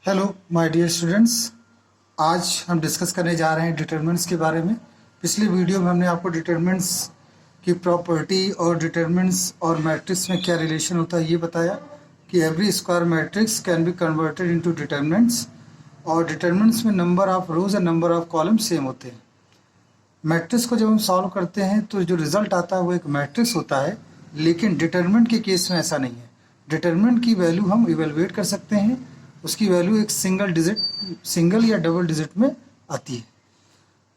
Hello my dear students, आज हम discuss करने जा रहे हैं डिटरमिनेंट्स के बारे में। पिछले वीडियो में हमने आपको डिटरमिनेंट्स की प्रॉपर्टी और डिटरमिनेंट्स और मैट्रिक्स में क्या रिलेशन होता है ये बताया कि every square matrix can be converted into determinants, और डिटरमिनेंट्स में number of rose and number of column same होते हैं। मैट्रिक्स को जब हम सॉल्व करते हैं तो जो रिजल्ट आता है वो एक मैट्रिक्स होता है, लेकिन डिटरमिनेंट के केस में ऐसा नहीं है। डिटरमिनेंट की वैल्यू हम इवेलुएट कर सकते हैं, उसकी वैल्यू एक सिंगल या डबल डिजिट में आती है।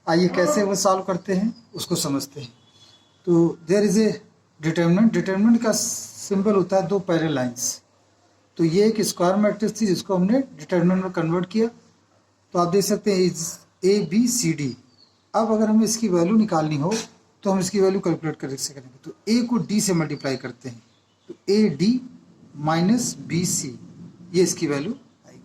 आइए कैसे वो सॉल्व करते हैं उसको समझते हैं। तो देयर इज ए डिटरमिनेंट का सिंबल होता है दो पैरेलल लाइंस। तो ये एक स्क्वायर मैट्रिक्स थी जिसको हमने डिटरमिनेंट में कन्वर्ट किया। तो आप देख सकते हैं ए बी सी डी। अब अगर हमें इसकी वैल्यू निकालनी हो तो हम इसकी वैल्यू कैलकुलेट कर करेंगे। तो ए को डी से मल्टीप्लाई करते हैं, तो A D minus B C, ये इसकी वैल्यू आएगी।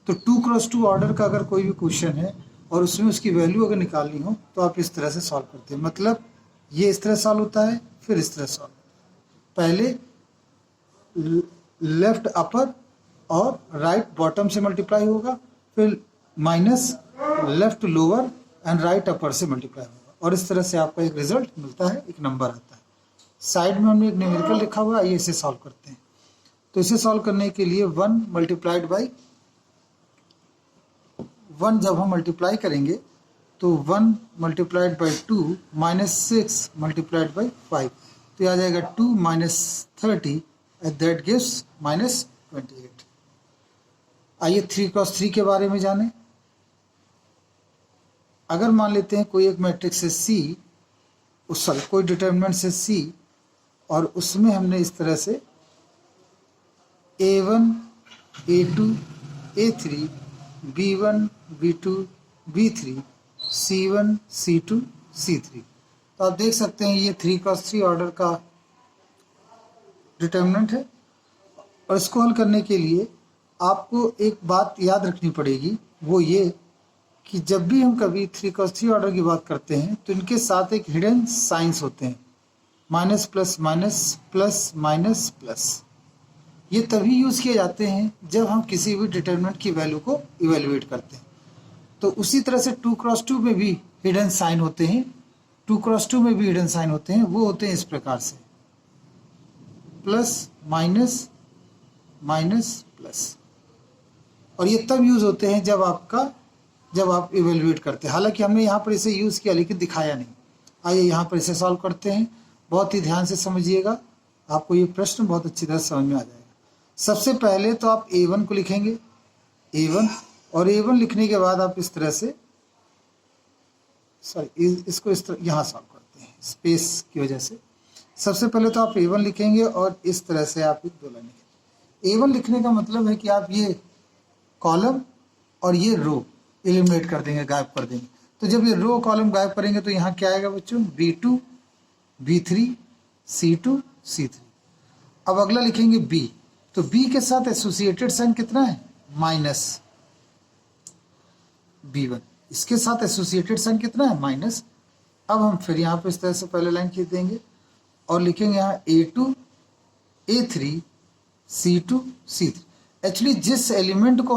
तो 2x2 ऑर्डर का अगर कोई भी क्वेश्चन है और उसमें उसकी वैल्यू अगर निकालनी हो तो आप इस तरह से सॉल्व करते हैं। मतलब ये इस तरह सॉल्व होता है, फिर इस तरह सॉल्व होता है। पहले लेफ्ट अपर और राइट बॉटम से मल्टीप्लाई होगा, फिर minus left lower and right upper से मल्टीप्लाई होगा, और इस तरह से आपका एक रिजल्ट मिलता है, एक नंबर आता है। साइड में हमने एक न्यूमेरिकल लिखा हुआ है, आइए इसे सॉल्व करते हैं। तो इसे सॉल्व करने के लिए 1 मल्टीप्लाइड बाई 1 जब हम मल्टीप्लाई करेंगे तो 1 multiplied by 2 minus 6 multiplied by 5, तो यह आ जाएगा 2 minus 30 and that gives minus 28। आइए 3x3 के बारे में जानें। अगर मान लेते हैं कोई एक मैट्रिक्स है C, कोई डिटरमिनेंट है C, और उसमें हमने इस तरह से A1 A2 A3 B1 B2 B3 C1 C2 C3, तो आप देख सकते हैं ये 3x3 ऑर्डर का डिटरमिनेंट है। और इसको हल करने के लिए आपको एक बात याद रखनी पड़ेगी, वो ये कि जब भी हम कभी 3x3 ऑर्डर की बात करते हैं तो इनके साथ एक हिडन साइंस होते हैं, minus plus minus plus minus plus. ये तभी यूज़ किए जाते हैं जब हम किसी भी डिटरमिनेंट की वैल्यू को इवेलुएट करते हैं। तो उसी तरह से 2x2 में भी हिडन साइन होते हैं, 2x2 में भी हिडन साइन होते हैं। वो होते हैं इस प्रकार से, प्लस माइनस माइनस प्लस। और ये तब यूज़ होते हैं जब आप इवेलुएट करते हैं। हालांकि हमने यहाँ पर इसे यूज़ किया लेकिन दिखाया नहीं। आइए यहाँ पर इसे सॉल्व करते हैं। बहुत ही ध्यान से समझिएगा, आपको ये प्रश्न बहुत अच्छी तरह समझ में आ जाएगा। सबसे पहले तो आप A1 को लिखेंगे, A1, और A1 लिखने के बाद आप इस तरह से इसको इस तरह यहाँ सॉल्व करते हैं स्पेस की वजह से। सबसे पहले तो आप A1 लिखेंगे और इस तरह से आप एक दो लाइन लिखेंगे। A1 लिखने का मतलब है कि आप ये कॉलम और ये रो एलिमिनेट कर देंगे, गायब कर देंगे। तो जब ये रो कॉलम गायब करेंगे तो यहाँ क्या आएगा बच्चों, B2 B3 C2 C3। अब अगला लिखेंगे B, तो B के साथ एसोसिएटेड साइन कितना है, माइनस। B1 इसके साथ एसोसिएटेड साइन कितना है, माइनस। अब हम फिर यहाँ पे इस तरह से पहले लाइन खींच देंगे और लिखेंगे यहाँ A2 A3 C2 C3। Actually जिस एलिमेंट को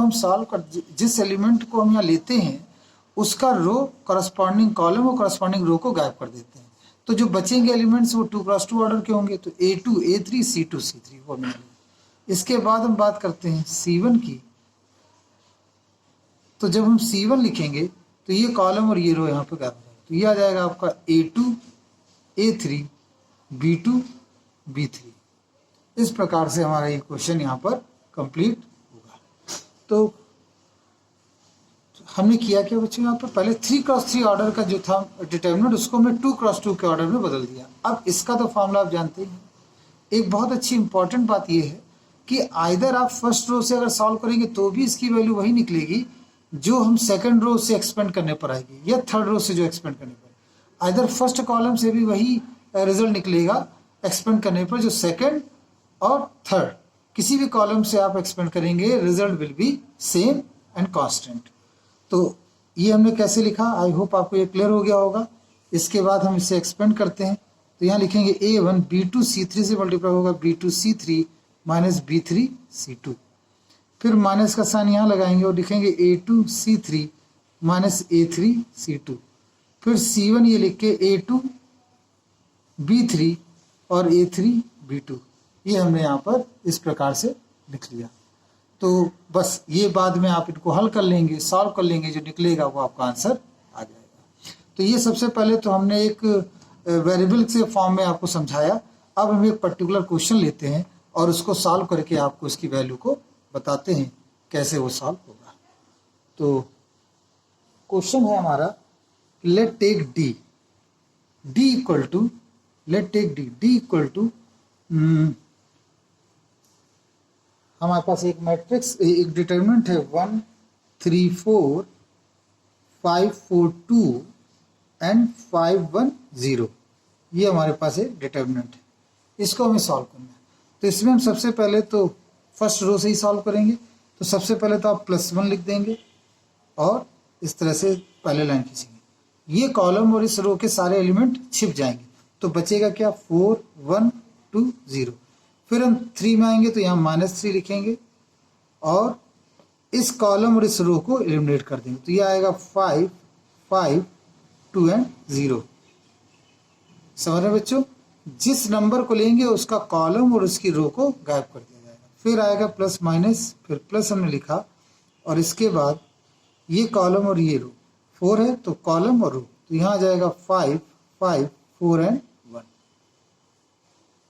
हम यहाँ लेते हैं उसका रो करस्पॉन्डिंग कॉलम और करस्पॉन्डिंग रो को गायब कर देते हैं। तो जो बचेंगे एलिमेंट्स वो 2x2 ऑर्डर के होंगे, तो A2 A3 C2 C3 वो मिलेंगे। इसके बाद हम बात करते हैं C1 की। तो जब हम C1 लिखेंगे तो ये कॉलम और ये रो यहाँ पर गायब हो जाएगा। तो ये आ जाएगा आपका A2 A3 B2 B3। इस प्रकार से हमारा ये क्वेश्चन यहाँ पर कंप्लीट होगा। तो हमने किया क्या बच्चों, यहाँ पर पहले 3x3 ऑर्डर का जो था डिटरमिनेंट उसको मैं 2x2 के ऑर्डर में बदल दिया। अब इसका तो फॉर्मूला आप जानते हैं। एक बहुत अच्छी इंपॉर्टेंट बात यह है कि आइदर आप फर्स्ट रो से अगर सॉल्व करेंगे तो भी इसकी वैल्यू वही निकलेगी जो हम सेकंड रो से एक्सपेंड करने पर आएगी, या थर्ड रो से जो एक्सपेंड करने पर। आइदर फर्स्ट कॉलम से भी वही रिजल्ट निकलेगा एक्सपेंड करने पर, जो सेकंड और थर्ड किसी भी कॉलम से आप एक्सपेंड करेंगे result will be same and constant. तो ये हमने कैसे लिखा, आई होप आपको ये क्लियर हो गया होगा। इसके बाद हम इसे एक्सपेंड करते हैं, तो यहाँ लिखेंगे A1 B2 C3 से मल्टीप्लाई होगा B2 C3 minus B3 C2। फिर माइनस का साइन यहाँ लगाएंगे और लिखेंगे A2C3 माइनस A3C2। फिर C1 ये लिख के A2B3 और A3B2, ये हमने यहाँ पर इस प्रकार से लिख लिया। तो बस ये बाद में आप इनको हल कर लेंगे, सॉल्व कर लेंगे, जो निकलेगा वो आपका आंसर आ जाएगा। तो ये सबसे पहले तो हमने एक वेरिएबल से फॉर्म में आपको समझाया। अब हम एक पर्टिकुलर क्वेश्चन लेते हैं और उसको सॉल्व करके आपको इसकी वैल्यू को बताते हैं कैसे वो सॉल्व होगा। तो क्वेश्चन है हमारा, let take D equal to, let take D equal to, हमारे पास एक मैट्रिक्स, एक डिटरमिनेंट है 1 3 4 5 4 2 एंड 5 1 0। ये हमारे पास एक डिटरमिनेंट है, इसको हमें सॉल्व करना है। तो इसमें हम सबसे पहले तो फर्स्ट रो से ही सॉल्व करेंगे। तो सबसे पहले तो आप +1 लिख देंगे और इस तरह से पहले लाइन खींचेंगे। ये कॉलम और इस रो के सारे एलिमेंट छिप जाएंगे, तो बचेगा क्या, 4 1 2 0। फिर हम 3 में आएंगे तो यहाँ -3 लिखेंगे और इस कॉलम और इस रो को एलिमिनेट कर देंगे। तो ये आएगा 5 5 2 एंड 0। समझ रहे बच्चों, जिस नंबर को लेंगे उसका कॉलम और उसकी रो को गायब कर दिया जाएगा। फिर आएगा प्लस माइनस, फिर प्लस हमने लिखा और इसके बाद ये कॉलम और ये रो, 4 है तो कॉलम और रो, तो यहाँ आ जाएगा 5 5 4 एंड 1।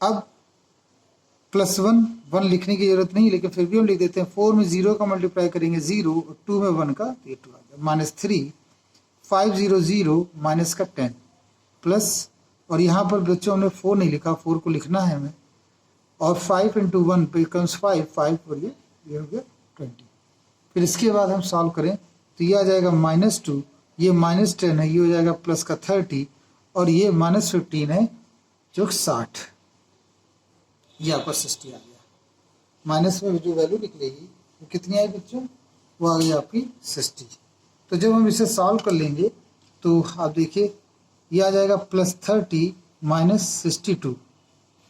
अब +1 1 लिखने की जरूरत नहीं, लेकिन फिर भी हम लिख देते हैं। 4 में 0 का मल्टीप्लाई करेंगे 0, और 2 में 1 का, तो ये 2 आ गया। -3 5 0 0 माइनस का 10 प्लस, और यहाँ पर बच्चों हमने 4 नहीं लिखा, 4 को लिखना है हमें, और 5 × 1 बिकम्स 5 5 और ये हो गया 20। फिर इसके बाद हम सॉल्व करें तो ये आ जाएगा -2, ये -10 है, ये हो जाएगा प्लस का 30, और ये -15 है जो 60। ये आपका 60 आ गया। माइनस में जो वैल्यू निकलेगी वो कितनी आई बच्चों, वो आ गई आपकी 60। तो जब हम इसे सॉल्व कर लेंगे तो आप देखिए ये आ जाएगा +30 -62,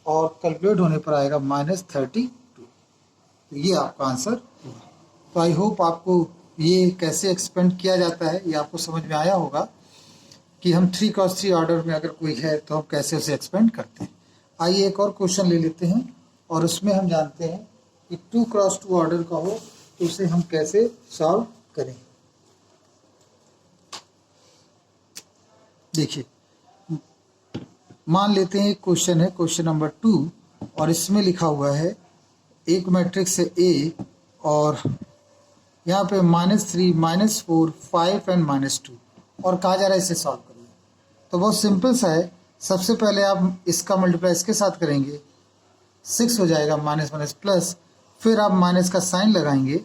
और कैलकुलेट होने पर आएगा -32। तो ये आपका आंसर हुआ। तो आई होप आपको ये कैसे एक्सपेंड किया जाता है ये आपको समझ में आया होगा कि हम 3x3 ऑर्डर में अगर कोई है तो हम कैसे उसे एक्सपेंड करते हैं। आइए एक और क्वेश्चन ले लेते हैं और उसमें हम जानते हैं कि 2x2 ऑर्डर का हो तो उसे हम कैसे सॉल्व करें। देखिए, मान लेते हैं एक क्वेश्चन है, क्वेश्चन नंबर 2, और इसमें लिखा हुआ है एक मैट्रिक्स है A, और यहाँ पे -3 -4 5 एंड -2, और कहा जा रहा है इसे सॉल्व करिए। तो बहुत सिंपल सा है। सबसे पहले आप इसका मल्टीप्लाई इसके साथ करेंगे, 6 हो जाएगा, माइनस माइनस प्लस, फिर आप माइनस का साइन लगाएंगे,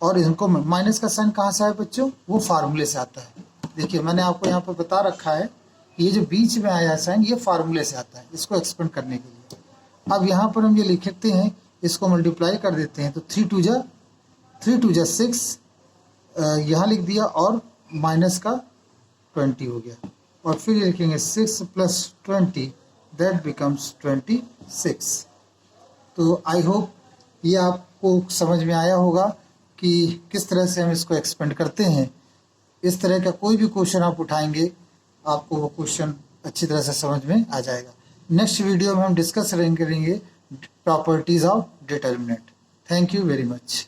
और इनको माइनस का साइन कहाँ से आया बच्चों, वो फार्मूले से आता है। देखिए मैंने आपको यहाँ पर बता रखा है, ये जो बीच में आया है साइन, ये फार्मूले से आता है इसको एक्सपेंड करने के लिए। अब यहाँ पर हम ये लिखते हैं, इसको मल्टीप्लाई कर देते हैं, तो 3 2 जा 6 यहाँ लिख दिया, और माइनस का 20 हो गया, और फिर ये लिखेंगे 6 + 20 दैट बिकम्स 26। तो आई होप ये आपको समझ में आया होगा कि किस तरह से हम इसको एक्सपेंड करते हैं। इस तरह का कोई भी क्वेश्चन आप उठाएंगे आपको वो क्वेश्चन अच्छी तरह से समझ में आ जाएगा। नेक्स्ट वीडियो में हम डिस्कस करेंगे properties of determinant. Thank you very much.